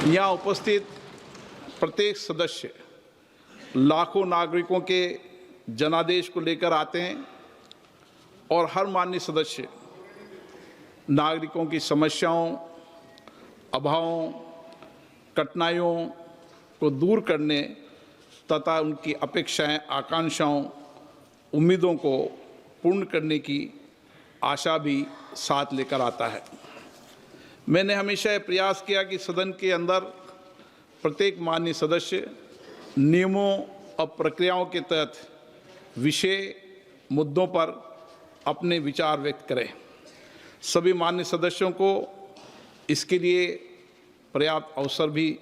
यहाँ उपस्थित प्रत्येक सदस्य लाखों नागरिकों के जनादेश को लेकर आते हैं और हर माननीय सदस्य नागरिकों की समस्याओं, अभावों, कठिनाइयों को दूर करने तथा उनकी अपेक्षाएं, आकांक्षाओं, उम्मीदों को पूर्ण करने की आशा भी साथ लेकर आता है। मैंने हमेशा यह प्रयास किया कि सदन के अंदर प्रत्येक माननीय सदस्य नियमों और प्रक्रियाओं के तहत विषय मुद्दों पर अपने विचार व्यक्त करें। सभी माननीय सदस्यों को इसके लिए पर्याप्त अवसर भी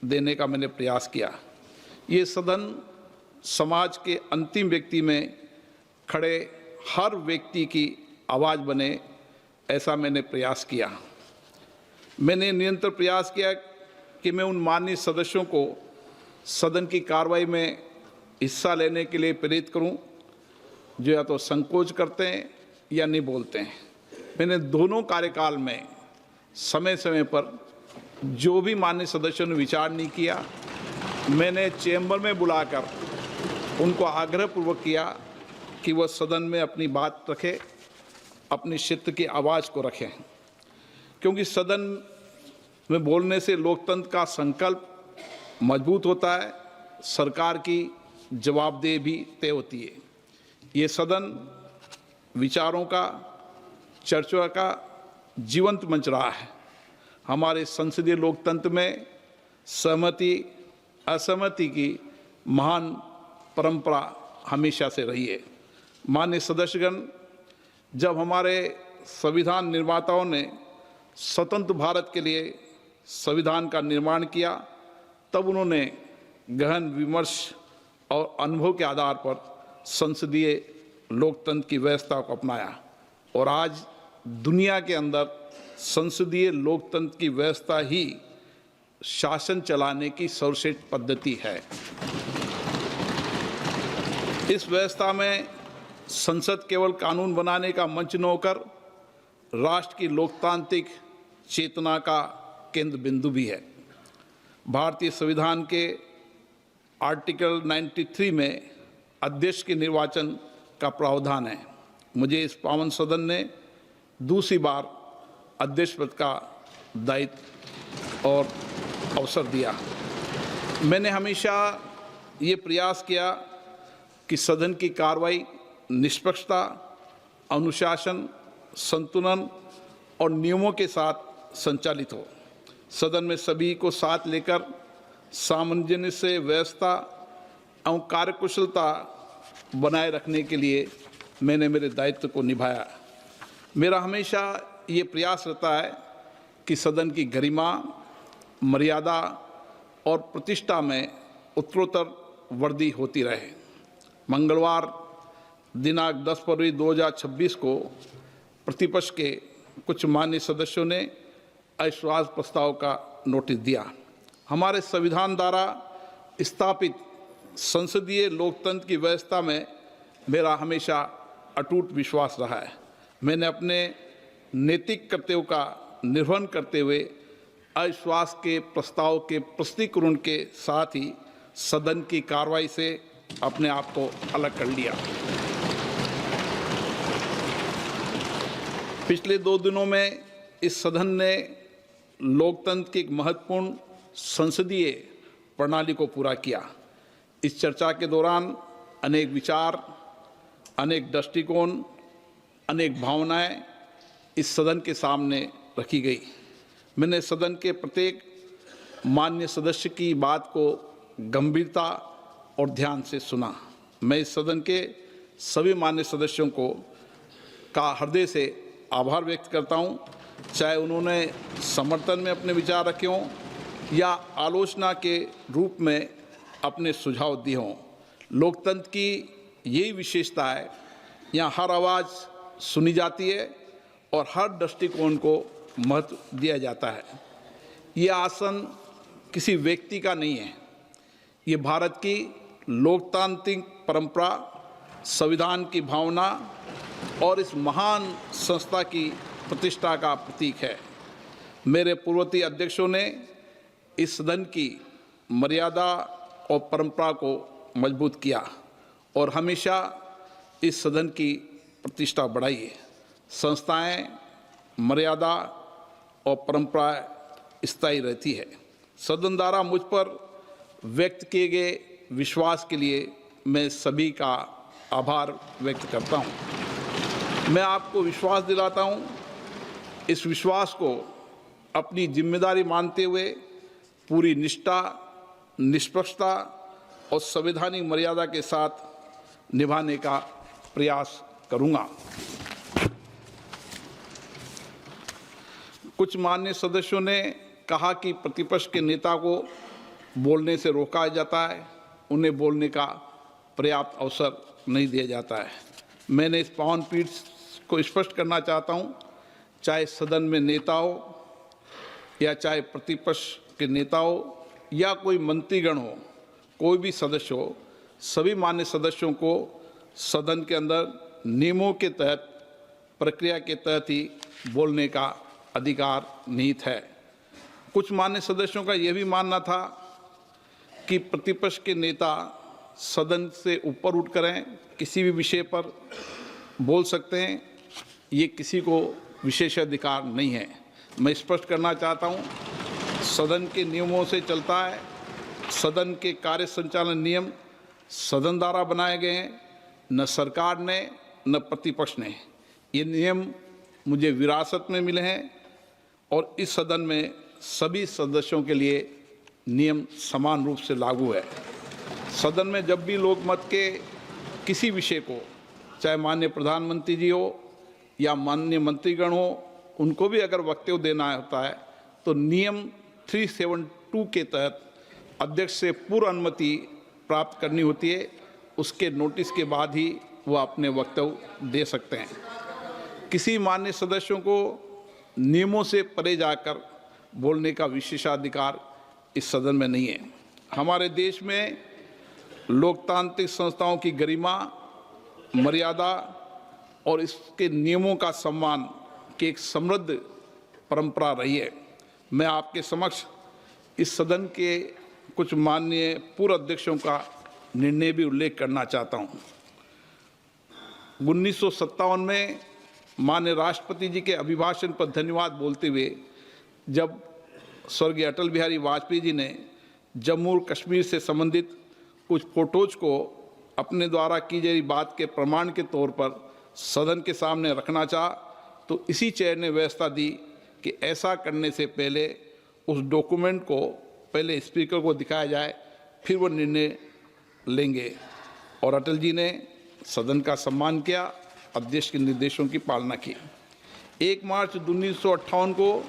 देने का मैंने प्रयास किया। ये सदन समाज के अंतिम व्यक्ति में खड़े हर व्यक्ति की आवाज़ बने, ऐसा मैंने प्रयास किया। मैंने निरंतर प्रयास किया कि मैं उन माननीय सदस्यों को सदन की कार्रवाई में हिस्सा लेने के लिए प्रेरित करूं, जो या तो संकोच करते हैं या नहीं बोलते हैं। मैंने दोनों कार्यकाल में समय समय पर जो भी माननीय सदस्यों ने विचार नहीं किया, मैंने चैम्बर में बुलाकर उनको आग्रहपूर्वक किया कि वह सदन में अपनी बात रखें, अपनी क्षेत्र की आवाज़ को रखें, क्योंकि सदन में बोलने से लोकतंत्र का संकल्प मजबूत होता है, सरकार की जवाबदेही भी तय होती है। ये सदन विचारों का, चर्चा का जीवंत मंच रहा है। हमारे संसदीय लोकतंत्र में सहमति असहमति की महान परंपरा हमेशा से रही है। माननीय सदस्यगण, जब हमारे संविधान निर्माताओं ने स्वतंत्र भारत के लिए संविधान का निर्माण किया, तब उन्होंने गहन विमर्श और अनुभव के आधार पर संसदीय लोकतंत्र की व्यवस्था को अपनाया और आज दुनिया के अंदर संसदीय लोकतंत्र की व्यवस्था ही शासन चलाने की सर्वश्रेष्ठ पद्धति है। इस व्यवस्था में संसद केवल कानून बनाने का मंच न होकर राष्ट्र की लोकतांत्रिक चेतना का केंद्र बिंदु भी है। भारतीय संविधान के आर्टिकल 93 में अध्यक्ष के निर्वाचन का प्रावधान है। मुझे इस पावन सदन ने दूसरी बार अध्यक्ष पद का दायित्व और अवसर दिया। मैंने हमेशा ये प्रयास किया कि सदन की कार्रवाई निष्पक्षता, अनुशासन, संतुलन और नियमों के साथ संचालित हो। सदन में सभी को साथ लेकर सामंजस्य से व्यवस्था एवं कार्यकुशलता बनाए रखने के लिए मैंने मेरे दायित्व को निभाया। मेरा हमेशा ये प्रयास रहता है कि सदन की गरिमा, मर्यादा और प्रतिष्ठा में उत्तरोत्तर वृद्धि होती रहे। मंगलवार दिनांक 10 फरवरी 2026 को प्रतिपक्ष के कुछ माननीय सदस्यों ने अविश्वास प्रस्ताव का नोटिस दिया। हमारे संविधान द्वारा स्थापित संसदीय लोकतंत्र की व्यवस्था में मेरा हमेशा अटूट विश्वास रहा है। मैंने अपने नैतिक कर्तव्यों का निर्वहन करते हुए अविश्वास के प्रस्ताव के प्रस्तुतीकरण के साथ ही सदन की कार्रवाई से अपने आप को अलग कर लिया। पिछले 2 दिनों में इस सदन ने लोकतंत्र की एक महत्वपूर्ण संसदीय प्रणाली को पूरा किया। इस चर्चा के दौरान अनेक विचार, अनेक दृष्टिकोण, अनेक भावनाएं इस सदन के सामने रखी गई। मैंने सदन के प्रत्येक माननीय सदस्य की बात को गंभीरता और ध्यान से सुना। मैं इस सदन के सभी माननीय सदस्यों को का हृदय से आभार व्यक्त करता हूं, चाहे उन्होंने समर्थन में अपने विचार रखे हों या आलोचना के रूप में अपने सुझाव दिए हों। लोकतंत्र की यही विशेषता है, यहाँ हर आवाज़ सुनी जाती है और हर दृष्टिकोण को महत्व दिया जाता है। ये आसन किसी व्यक्ति का नहीं है, ये भारत की लोकतांत्रिक परंपरा, संविधान की भावना और इस महान संस्था की प्रतिष्ठा का प्रतीक है। मेरे पूर्ववर्ती अध्यक्षों ने इस सदन की मर्यादा और परंपरा को मजबूत किया और हमेशा इस सदन की प्रतिष्ठा बढ़ाई है। संस्थाएं, मर्यादा और परंपरा स्थायी रहती है। सदन द्वारा मुझ पर व्यक्त किए गए विश्वास के लिए मैं सभी का आभार व्यक्त करता हूं। मैं आपको विश्वास दिलाता हूं, इस विश्वास को अपनी जिम्मेदारी मानते हुए पूरी निष्ठा, निष्पक्षता और संवैधानिक मर्यादा के साथ निभाने का प्रयास करूंगा। कुछ माननीय सदस्यों ने कहा कि प्रतिपक्ष के नेता को बोलने से रोका जाता है, उन्हें बोलने का पर्याप्त अवसर नहीं दिया जाता है। मैंने इस पावन पीठ को स्पष्ट करना चाहता हूं, चाहे सदन में नेता हो या चाहे प्रतिपक्ष के नेता हो या कोई मंत्रीगण हो, कोई भी सदस्य हो, सभी मान्य सदस्यों को सदन के अंदर नियमों के तहत, प्रक्रिया के तहत ही बोलने का अधिकार निहित है। कुछ मान्य सदस्यों का यह भी मानना था कि प्रतिपक्ष के नेता सदन से ऊपर उठ करें किसी भी विषय पर बोल सकते हैं, ये किसी को विशेषाधिकार नहीं है। मैं स्पष्ट करना चाहता हूं, सदन के नियमों से चलता है। सदन के कार्य संचालन नियम सदन द्वारा बनाए गए हैं, न सरकार ने न प्रतिपक्ष ने। ये नियम मुझे विरासत में मिले हैं और इस सदन में सभी सदस्यों के लिए नियम समान रूप से लागू है। सदन में जब भी लोक मत के किसी विषय को, चाहे माननीय प्रधानमंत्री जी हो या माननीय मंत्रीगण हो, उनको भी अगर वक्तव्य देना होता है तो नियम 372 के तहत अध्यक्ष से पूर्व अनुमति प्राप्त करनी होती है। उसके नोटिस के बाद ही वह अपने वक्तव्य दे सकते हैं। किसी माननीय सदस्यों को नियमों से परे जाकर बोलने का विशेषाधिकार इस सदन में नहीं है। हमारे देश में लोकतांत्रिक संस्थाओं की गरिमा, मर्यादा और इसके नियमों का सम्मान की एक समृद्ध परंपरा रही है। मैं आपके समक्ष इस सदन के कुछ माननीय पूर्व अध्यक्षों का निर्णय भी उल्लेख करना चाहता हूं। 1957 में माननीय राष्ट्रपति जी के अभिभाषण पर धन्यवाद बोलते हुए जब स्वर्गीय अटल बिहारी वाजपेयी जी ने जम्मू और कश्मीर से संबंधित कुछ फोटोज को अपने द्वारा की गई बात के प्रमाण के तौर पर सदन के सामने रखना चाहा, तो इसी चेयर ने व्यवस्था दी कि ऐसा करने से पहले उस डॉक्यूमेंट को पहले स्पीकर को दिखाया जाए, फिर वो निर्णय लेंगे। और अटल जी ने सदन का सम्मान किया, अध्यक्ष के निर्देशों की पालना की। 1 मार्च 1958 को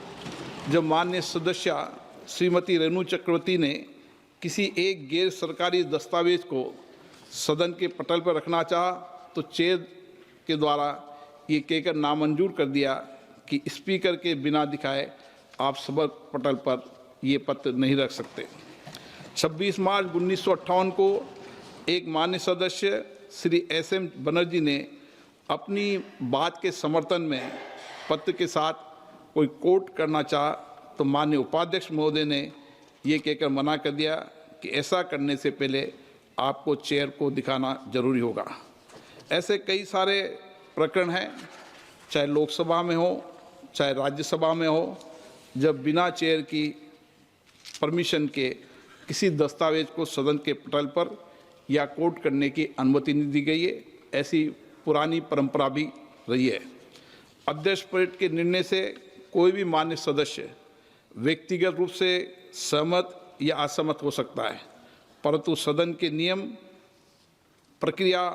जब माननीय सदस्य श्रीमती रेणु चक्रवर्ती ने किसी एक गैर सरकारी दस्तावेज को सदन के पटल पर रखना चाहा, तो चेयर के द्वारा ये कहकर नामंजूर कर दिया कि स्पीकर के बिना दिखाए आप सभा पटल पर ये पत्र नहीं रख सकते। 26 मार्च 1958 को एक मान्य सदस्य श्री SM बनर्जी ने अपनी बात के समर्थन में पत्र के साथ कोई कोट करना चाहा, तो माननीय उपाध्यक्ष महोदय ने ये कहकर मना कर दिया कि ऐसा करने से पहले आपको चेयर को दिखाना जरूरी होगा। ऐसे कई सारे प्रकरण हैं, चाहे लोकसभा में हो चाहे राज्यसभा में हो, जब बिना चेयर की परमिशन के किसी दस्तावेज को सदन के पटल पर या कोट करने की अनुमति नहीं दी गई है। ऐसी पुरानी परंपरा भी रही है। अध्यक्ष परेड के निर्णय से कोई भी मान्य सदस्य व्यक्तिगत रूप से सहमत या असहमत हो सकता है, परंतु सदन के नियम, प्रक्रिया,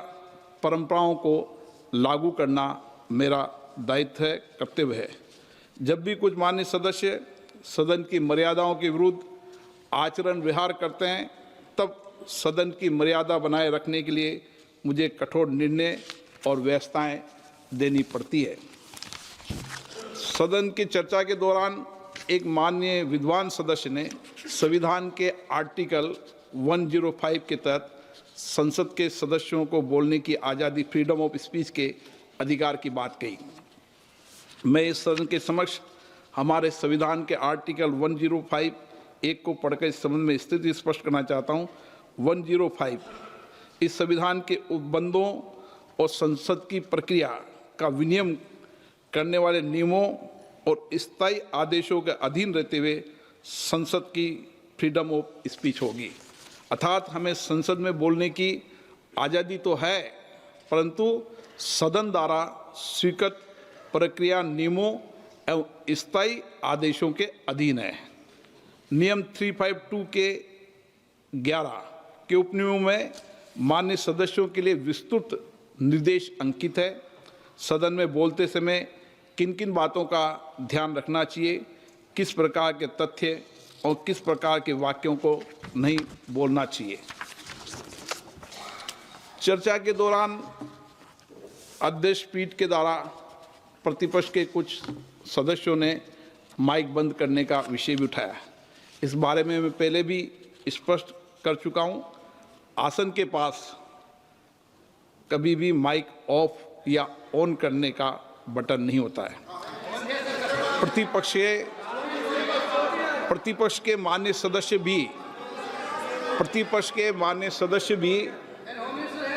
परंपराओं को लागू करना मेरा दायित्व है, कर्तव्य है। जब भी कुछ मान्य सदस्य सदन की मर्यादाओं के विरुद्ध आचरण व्यवहार करते हैं, तब सदन की मर्यादा बनाए रखने के लिए मुझे कठोर निर्णय और व्यवस्थाएं देनी पड़ती है। सदन की चर्चा के दौरान एक माननीय विद्वान सदस्य ने संविधान के आर्टिकल 105 के तहत संसद के सदस्यों को बोलने की आज़ादी, फ्रीडम ऑफ स्पीच के अधिकार की बात कही। मैं इस सदन के समक्ष हमारे संविधान के आर्टिकल 105 1 को पढ़कर इस संबंध में स्थिति स्पष्ट करना चाहता हूँ। 105 इस संविधान के उपबंधों और संसद की प्रक्रिया का विनियमन करने वाले नियमों और स्थायी आदेशों के अधीन रहते हुए संसद की फ्रीडम ऑफ स्पीच होगी। अर्थात हमें संसद में बोलने की आज़ादी तो है, परंतु सदन द्वारा स्वीकृत प्रक्रिया नियमों एवं स्थायी आदेशों के अधीन है। नियम 352 के 11 के उपनियमों में माननीय सदस्यों के लिए विस्तृत निर्देश अंकित है। सदन में बोलते समय किन किन बातों का ध्यान रखना चाहिए, किस प्रकार के तथ्य और किस प्रकार के वाक्यों को नहीं बोलना चाहिए। चर्चा के दौरान अध्यक्ष पीठ के द्वारा प्रतिपक्ष के कुछ सदस्यों ने माइक बंद करने का विषय भी उठाया। इस बारे में मैं पहले भी स्पष्ट कर चुका हूं। आसन के पास कभी भी माइक ऑफ या ऑन करने का बटन नहीं होता है। प्रतिपक्ष के माननीय सदस्य भी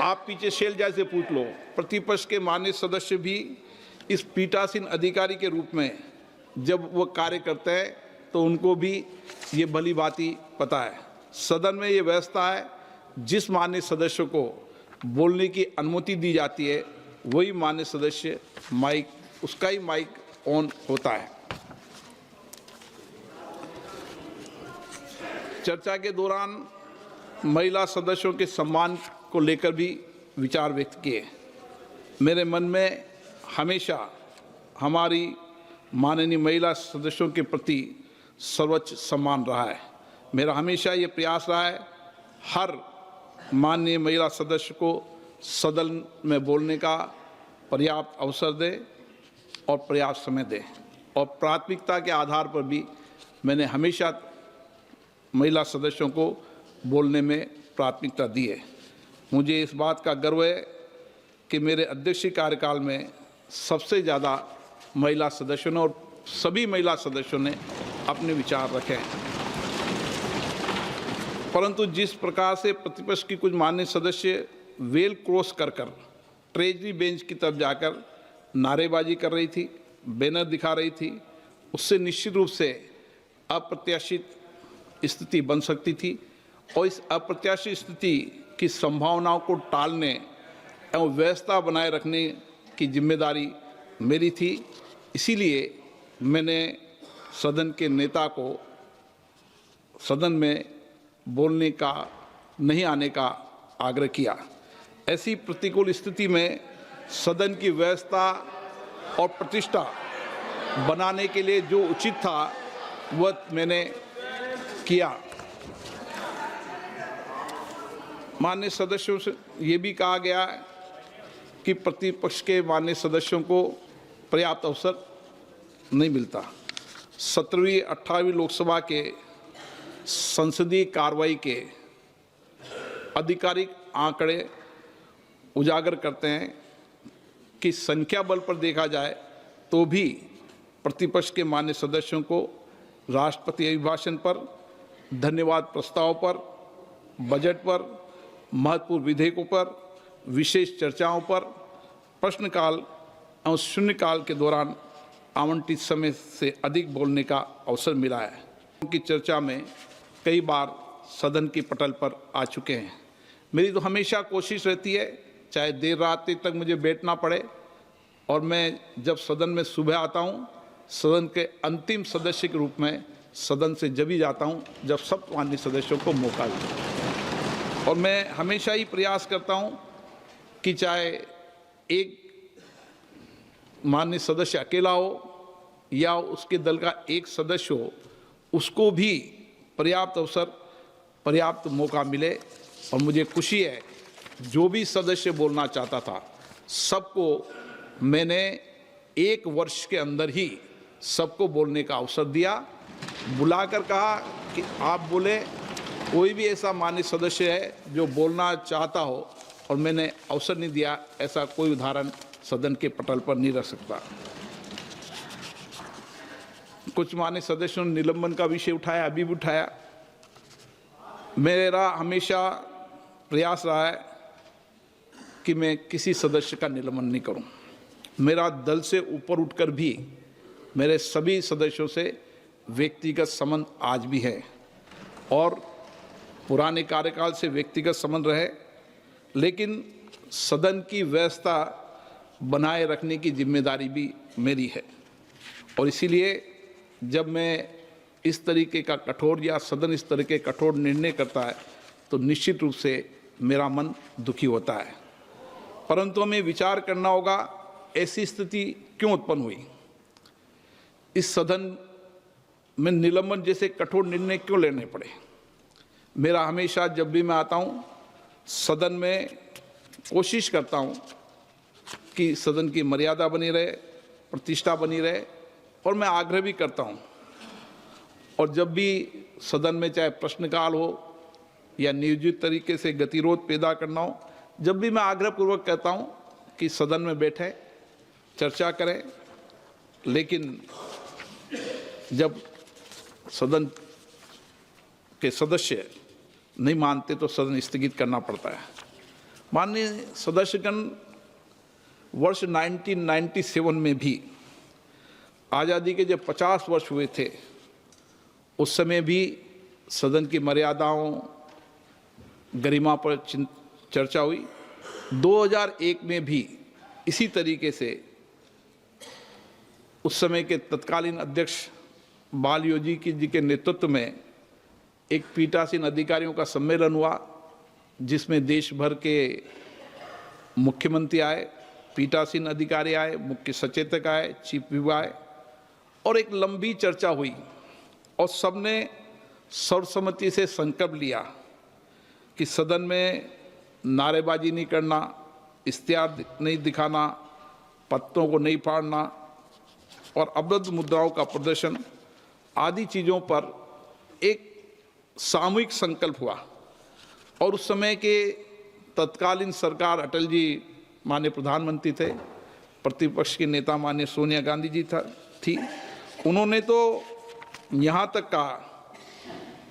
आप पीछे शैलजा से पूछ लो। प्रतिपक्ष के माननीय सदस्य भी इस पीठासीन अधिकारी के रूप में जब वो कार्य करते हैं तो उनको भी ये भली भांति पता है। सदन में ये व्यवस्था है, जिस माननीय सदस्य को बोलने की अनुमति दी जाती है वही माननीय सदस्य उसका ही माइक ऑन होता है। चर्चा के दौरान महिला सदस्यों के सम्मान को लेकर भी विचार व्यक्त किए। मेरे मन में हमेशा हमारी माननीय महिला सदस्यों के प्रति सर्वोच्च सम्मान रहा है। मेरा हमेशा ये प्रयास रहा है हर माननीय महिला सदस्य को सदन में बोलने का पर्याप्त अवसर दें और पर्याप्त समय दें, और प्राथमिकता के आधार पर भी मैंने हमेशा महिला सदस्यों को बोलने में प्राथमिकता दी है। मुझे इस बात का गर्व है कि मेरे अध्यक्षीय कार्यकाल में सबसे ज़्यादा महिला सदस्यों ने और सभी महिला सदस्यों ने अपने विचार रखे हैं। परंतु जिस प्रकार से प्रतिपक्ष की कुछ माननीय सदस्य वेल क्रॉस कर ट्रेजरी बेंच की तरफ जाकर नारेबाजी कर रही थी, बैनर दिखा रही थी, उससे निश्चित रूप से अप्रत्याशित स्थिति बन सकती थी, और इस अप्रत्याशित स्थिति की संभावनाओं को टालने एवं व्यवस्था बनाए रखने की जिम्मेदारी मेरी थी। इसीलिए मैंने सदन के नेता को सदन में बोलने का नहीं आने का आग्रह किया। ऐसी प्रतिकूल स्थिति में सदन की व्यवस्था और प्रतिष्ठा बनाने के लिए जो उचित था वह मैंने किया। माननीय सदस्यों से ये भी कहा गया कि प्रतिपक्ष के माननीय सदस्यों को पर्याप्त अवसर नहीं मिलता। 17वीं 18वीं लोकसभा के संसदीय कार्रवाई के आधिकारिक आंकड़े उजागर करते हैं कि संख्या बल पर देखा जाए तो भी प्रतिपक्ष के माननीय सदस्यों को राष्ट्रपति अभिभाषण पर, धन्यवाद प्रस्ताव पर, बजट पर, महत्वपूर्ण विधेयकों पर, विशेष चर्चाओं पर, प्रश्नकाल और शून्यकाल के दौरान आवंटित समय से अधिक बोलने का अवसर मिला है। उनकी चर्चा में कई बार सदन की पटल पर आ चुके हैं। मेरी तो हमेशा कोशिश रहती है, चाहे देर रात तक मुझे बैठना पड़े, और मैं जब सदन में सुबह आता हूँ, सदन के अंतिम सदस्य के रूप में सदन से जब ही जाता हूँ जब सब माननीय सदस्यों को मौका मिले। और मैं हमेशा ही प्रयास करता हूँ कि चाहे एक माननीय सदस्य अकेला हो या उसके दल का एक सदस्य हो, उसको भी पर्याप्त अवसर, पर्याप्त मौका मिले। और मुझे खुशी है जो भी सदस्य बोलना चाहता था सबको मैंने 1 वर्ष के अंदर ही सबको बोलने का अवसर दिया। बुलाकर कहा कि आप बोले, कोई भी ऐसा माननीय सदस्य है जो बोलना चाहता हो और मैंने अवसर नहीं दिया, ऐसा कोई उदाहरण सदन के पटल पर नहीं रख सकता। कुछ मान्य सदस्यों ने निलंबन का विषय उठाया, अभी भी उठाया। मेरा हमेशा प्रयास रहा है कि मैं किसी सदस्य का निलंबन नहीं करूं। मेरा दल से ऊपर उठकर भी मेरे सभी सदस्यों से व्यक्तिगत संबंध आज भी है और पुराने कार्यकाल से व्यक्तिगत संबंध रहे, लेकिन सदन की व्यवस्था बनाए रखने की जिम्मेदारी भी मेरी है। और इसीलिए जब मैं इस तरीके का कठोर या सदन इस तरह के कठोर निर्णय करता है तो निश्चित रूप से मेरा मन दुखी होता है। परंतु हमें विचार करना होगा ऐसी स्थिति क्यों उत्पन्न हुई, इस सदन में निलंबन जैसे कठोर निर्णय क्यों लेने पड़े। मेरा हमेशा जब भी मैं आता हूं सदन में कोशिश करता हूं कि सदन की मर्यादा बनी रहे, प्रतिष्ठा बनी रहे, और मैं आग्रह भी करता हूं। और जब भी सदन में चाहे प्रश्नकाल हो या नियोजित तरीके से गतिरोध पैदा करना हो, जब भी मैं आग्रहपूर्वक कहता हूं कि सदन में बैठें, चर्चा करें, लेकिन जब सदन के सदस्य नहीं मानते तो सदन स्थगित करना पड़ता है। माननीय सदस्यगण, वर्ष 1997 में भी आज़ादी के जब 50 वर्ष हुए थे उस समय भी सदन की मर्यादाओं, गरिमा पर चर्चा हुई। 2001 में भी इसी तरीके से उस समय के तत्कालीन अध्यक्ष बालयोजी जी के नेतृत्व में एक पीठासीन अधिकारियों का सम्मेलन हुआ जिसमें देश भर के मुख्यमंत्री आए, पीठासीन अधिकारी आए, मुख्य सचेतक आए, चीफ व्हिप आए, और एक लंबी चर्चा हुई और सबने सर्वसम्मति से संकल्प लिया कि सदन में नारेबाजी नहीं करना, इश्तिहार नहीं दिखाना, पत्तों को नहीं फाड़ना और अवैध मुद्राओं का प्रदर्शन आदि चीज़ों पर एक सामूहिक संकल्प हुआ। और उस समय के तत्कालीन सरकार, अटल जी माननीय प्रधानमंत्री थे, प्रतिपक्ष के नेता माननीय सोनिया गांधी जी थी, उन्होंने तो यहाँ तक कहा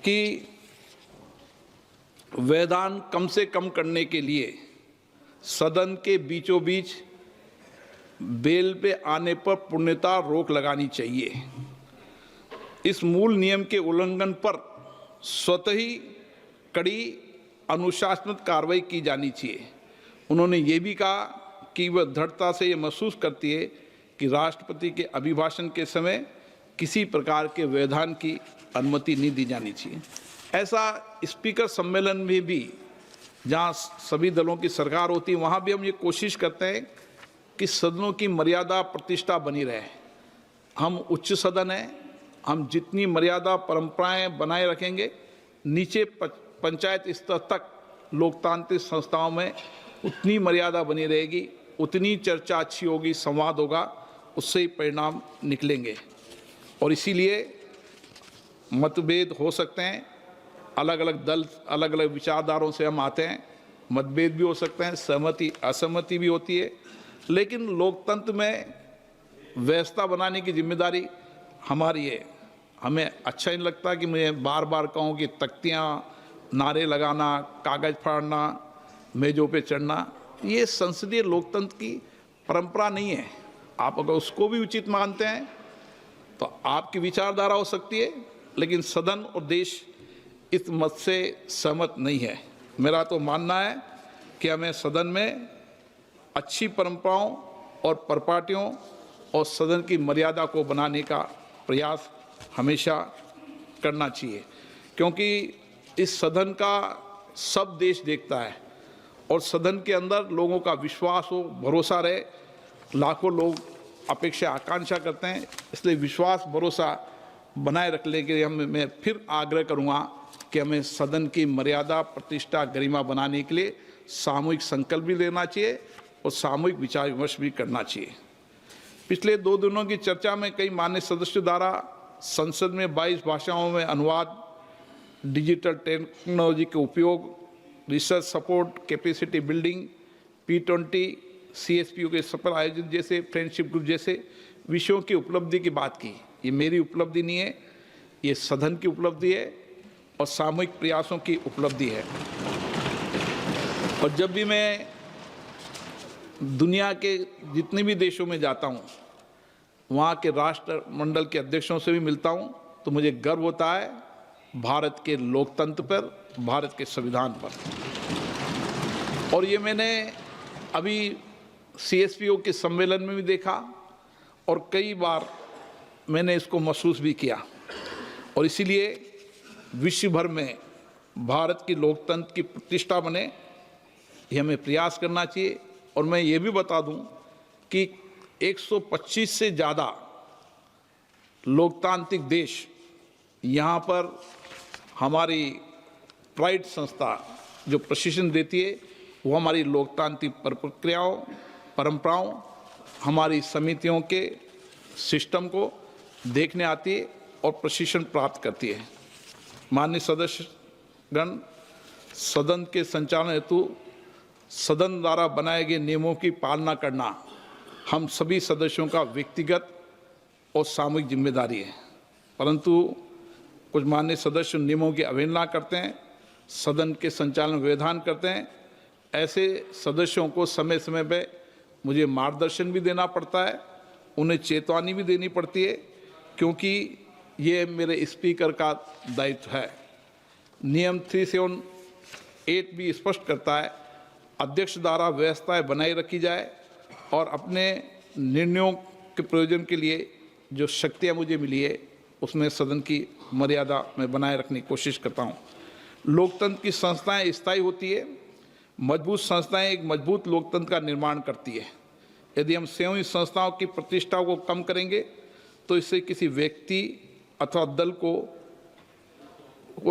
कि व्यवधान कम से कम करने के लिए सदन के बीचों बीच बेल पे आने पर पूर्णतः रोक लगानी चाहिए। इस मूल नियम के उल्लंघन पर स्वतः ही कड़ी अनुशासनात्मक कार्रवाई की जानी चाहिए। उन्होंने ये भी कहा कि वह दृढ़ता से ये महसूस करती है कि राष्ट्रपति के अभिभाषण के समय किसी प्रकार के व्यवधान की अनुमति नहीं दी जानी चाहिए। ऐसा स्पीकर सम्मेलन में भी, जहाँ सभी दलों की सरकार होती है, वहाँ भी हम ये कोशिश करते हैं कि सदनों की मर्यादा प्रतिष्ठा बनी रहे। हम उच्च सदन हैं, हम जितनी मर्यादा परंपराएं बनाए रखेंगे, नीचे पंचायत स्तर तक लोकतांत्रिक संस्थाओं में उतनी मर्यादा बनी रहेगी, उतनी चर्चा अच्छी होगी, संवाद होगा, उससे ही परिणाम निकलेंगे। और इसीलिए मतभेद हो सकते हैं, अलग अलग दल, अलग अलग विचारधारों से हम आते हैं, मतभेद भी हो सकते हैं, सहमति असहमति भी होती है, लेकिन लोकतंत्र में व्यवस्था बनाने की जिम्मेदारी हमारी है। हमें अच्छा नहीं लगता कि मैं बार बार कहूँ कि तख्तियाँ, नारे लगाना, कागज़ फाड़ना, मेजों पे चढ़ना, ये संसदीय लोकतंत्र की परंपरा नहीं है। आप अगर उसको भी उचित मानते हैं तो आपकी विचारधारा हो सकती है, लेकिन सदन और देश इस मत से सहमत नहीं है। मेरा तो मानना है कि हमें सदन में अच्छी परंपराओं और परिपाटियों और सदन की मर्यादा को बनाने का प्रयास हमेशा करना चाहिए, क्योंकि इस सदन का सब देश देखता है और सदन के अंदर लोगों का विश्वास हो, भरोसा रहे। लाखों लोग अपेक्षा आकांक्षा करते हैं, इसलिए विश्वास भरोसा बनाए रखने के लिए मैं फिर आग्रह करूँगा कि हमें सदन की मर्यादा, प्रतिष्ठा, गरिमा बनाने के लिए सामूहिक संकल्प भी लेना चाहिए और सामूहिक विचार विमर्श भी करना चाहिए। पिछले 2 दिनों की चर्चा में कई मान्य सदस्यों द्वारा संसद में 22 भाषाओं में अनुवाद, डिजिटल टेक्नोलॉजी के उपयोग, research support, capacity building, P20, CSPO के सफल आयोजन जैसे फ्रेंडशिप ग्रुप जैसे विषयों की उपलब्धि की बात की। ये मेरी उपलब्धि नहीं है, ये सदन की उपलब्धि है और सामूहिक प्रयासों की उपलब्धि है। और जब भी मैं दुनिया के जितने भी देशों में जाता हूँ, वहाँ के राष्ट्रमंडल के अध्यक्षों से भी मिलता हूँ, तो मुझे गर्व होता है भारत के लोकतंत्र पर, भारत के संविधान पर। और ये मैंने अभी CSPO के सम्मेलन में भी देखा और कई बार मैंने इसको महसूस भी किया। और इसीलिए विश्व भर में भारत की लोकतंत्र की प्रतिष्ठा बने, ये हमें प्रयास करना चाहिए। और मैं ये भी बता दूं कि 125 से ज़्यादा लोकतांत्रिक देश यहाँ पर हमारी प्राइड संस्था जो प्रशिक्षण देती है, वो हमारी लोकतांत्रिक प्रक्रियाओं, परंपराओं, हमारी समितियों के सिस्टम को देखने आती है और प्रशिक्षण प्राप्त करती है। माननीय सदस्यगण, सदन के संचालन हेतु सदन द्वारा बनाए गए नियमों की पालना करना हम सभी सदस्यों का व्यक्तिगत और सामूहिक जिम्मेदारी है। परंतु कुछ माननीय सदस्य नियमों की अवहेलना करते हैं, सदन के संचालन में व्यवधान करते हैं। ऐसे सदस्यों को समय समय पे मुझे मार्गदर्शन भी देना पड़ता है, उन्हें चेतावनी भी देनी पड़ती है, क्योंकि ये मेरे स्पीकर का दायित्व है। नियम 378 भी स्पष्ट करता है, अध्यक्ष द्वारा व्यवस्थाएं बनाए रखी जाए और अपने निर्णयों के प्रयोजन के लिए जो शक्तियाँ मुझे मिली है, उसमें सदन की मर्यादा में बनाए रखने की कोशिश करता हूँ। लोकतंत्र की संस्थाएं स्थायी होती है। मजबूत संस्थाएं एक मजबूत लोकतंत्र का निर्माण करती है। यदि हम संयुक्त संस्थाओं की प्रतिष्ठा को कम करेंगे तो इससे किसी व्यक्ति अथवा दल को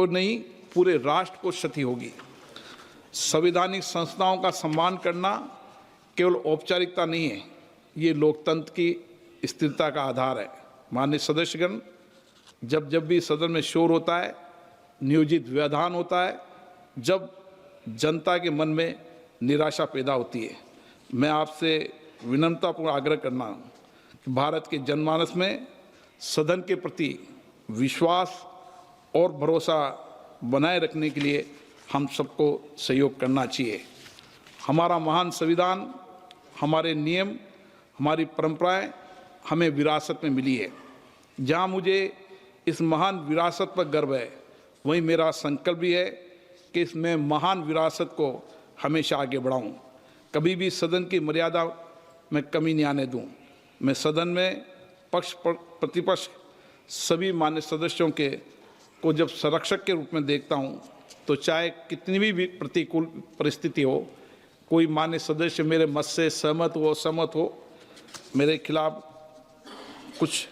नहीं, पूरे राष्ट्र को क्षति होगी। संवैधानिक संस्थाओं का सम्मान करना केवल औपचारिकता नहीं है, ये लोकतंत्र की स्थिरता का आधार है। माननीय सदस्यगण, जब भी सदन में शोर होता है, नियोजित व्यवधान होता है, जब जनता के मन में निराशा पैदा होती है, मैं आपसे विनम्रतापूर्ण आग्रह करना कि भारत के जनमानस में सदन के प्रति विश्वास और भरोसा बनाए रखने के लिए हम सबको सहयोग करना चाहिए। हमारा महान संविधान, हमारे नियम, हमारी परंपराएं हमें विरासत में मिली है। जहां मुझे इस महान विरासत पर गर्व है, वहीं मेरा संकल्प भी है कि इसमें महान विरासत को हमेशा आगे बढ़ाऊं। कभी भी सदन की मर्यादा में कमी नहीं आने दूं। मैं सदन में पक्ष प्रतिपक्ष सभी मान्य सदस्यों को जब संरक्षक के रूप में देखता हूं, तो चाहे कितनी भी प्रतिकूल परिस्थिति हो, कोई मान्य सदस्य मेरे मत से सहमत हो असहमत हो, मेरे खिलाफ कुछ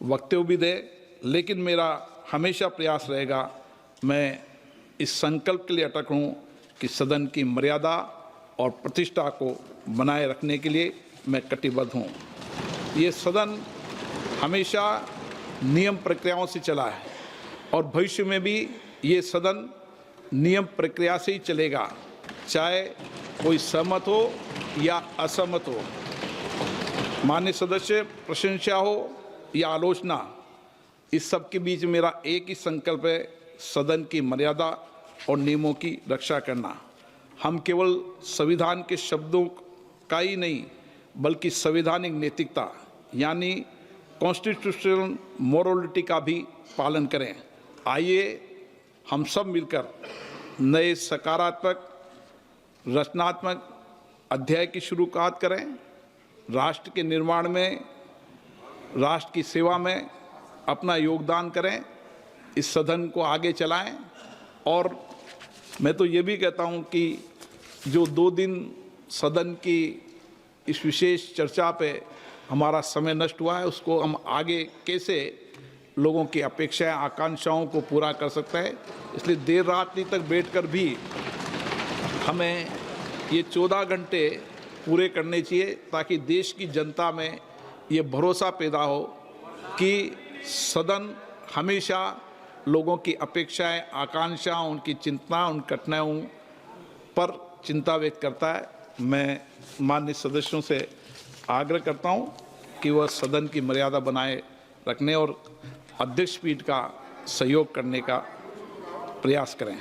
वक्तव्य भी दे, लेकिन मेरा हमेशा प्रयास रहेगा, मैं इस संकल्प के लिए अटक हूँ कि सदन की मर्यादा और प्रतिष्ठा को बनाए रखने के लिए मैं कटिबद्ध हूँ। ये सदन हमेशा नियम प्रक्रियाओं से चला है और भविष्य में भी ये सदन नियम प्रक्रिया से ही चलेगा, चाहे कोई सहमत हो या असहमत हो। माननीय सदस्य, प्रशंसा हो या आलोचना, इस सब के बीच मेरा एक ही संकल्प है, सदन की मर्यादा और नियमों की रक्षा करना। हम केवल संविधान के शब्दों का ही नहीं, बल्कि संवैधानिक नैतिकता यानी कॉन्स्टिट्यूशनल मोरालिटी का भी पालन करें। आइए हम सब मिलकर नए सकारात्मक रचनात्मक अध्याय की शुरुआत करें। राष्ट्र के निर्माण में, राष्ट्र की सेवा में अपना योगदान करें, इस सदन को आगे चलाएं। और मैं तो ये भी कहता हूं कि जो 2 दिन सदन की इस विशेष चर्चा पे हमारा समय नष्ट हुआ है, उसको हम आगे कैसे लोगों की अपेक्षाएं, आकांक्षाओं को पूरा कर सकते हैं। इसलिए देर रात्रि तक बैठकर भी हमें ये 14 घंटे पूरे करने चाहिए, ताकि देश की जनता में ये भरोसा पैदा हो कि सदन हमेशा लोगों की अपेक्षाएं, आकांक्षाएं, उनकी चिंता, उन कठिनाइयों पर चिंता व्यक्त करता है। मैं माननीय सदस्यों से आग्रह करता हूं कि वह सदन की मर्यादा बनाए रखने और अध्यक्ष पीठ का सहयोग करने का प्रयास करें।